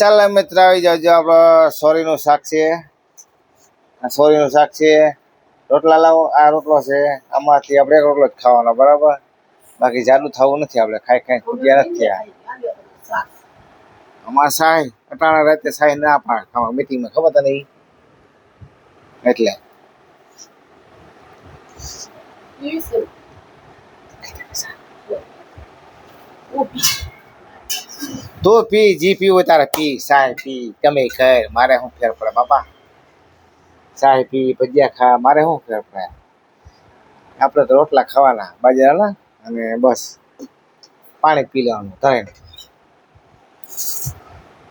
ચાલો મિત્ર આવી જાવ. આપણો સોરીનું શાક છે, સોરીનું શાક છે. રોટલા લાવો. આ રોટલો છે, આમાંથી આપણે એક રોટલો જ ખાવાનો, બરાબર. બાકી જાડુ થવું નથી. આપણે ખાઈ ખાઈ ખૂટ્યા નથી થયા. આમાં સાય અટાણા રાતે સાય ના પાડ ખાવા મીટિંગમાં, ખબર તને એટલે તો પી જી પીવું તારે પી, સાય પી, તમે ખાય, મારે શું ફેર પડે બાપા. સાય પી, ભજીયા ખા, મારે શું ફેર પડે. આપણે તો રોટલા ખાવાના બાજરાના, અને બસ પાણી પી લેવાનું ધરાઈને.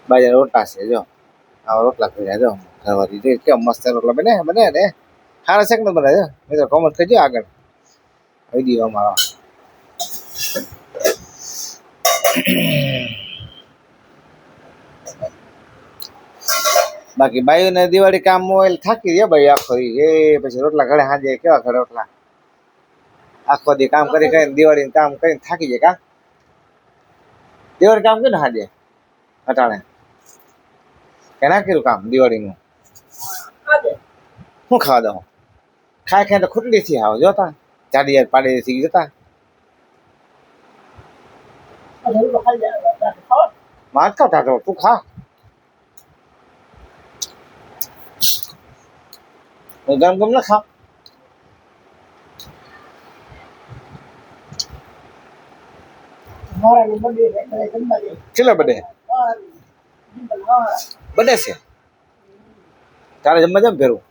બાજરા રોટલા છે, જો આવા રોટલા કર્યા જો ઘરવાળી કેમ મસ્ત રોટલા બને ને સારા શેક ને બનાવે. મિત્રો કોમેન્ટ કરજો આગળ વિડીયો અમારો. બાકી બાયું ને દિવાળી કામ હોય થાકી જાય ભાઈ આખો એ પછી રોટલા ઘરે સાંજે કેવા ઘરે રોટલા આખો દી કામ કરી કરીને દિવાળી કામ કરીને થાકી જાય. કા દિવાળી કામ કર્યું ને સાંજે અટાણે કે ના કર્યું કામ દિવાળીનું? શું ખાવા દઉં? ખાઈ ખાઈ તો ખૂટલી થી આવો જોતા ચાડી યાર પાડી થઈ જતા. વાત કરતા તો તું ખા, ગમ ગમ ના ખા. ચલો બડે બડે છે તારે જમવા જમ ફેરવું.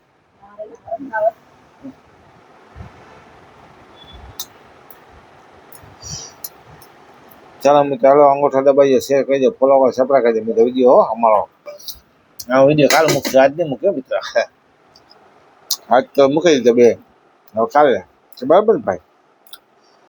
ચાલો મિત્રો, ચાલો અંગૂઠા દબાઈજો, શેર કરજો, ફોલો કરો, સબસ્ક્રાઇબ કરજો મિત્રો. વિડીયો હો અમારો આ વિડીયો કાલે મૂકજો, આજ નહીં મૂક્યો મિત્ર. આજ તો મૂકી દીધો બે, હવે કાલે બરાબર ને ભાઈ.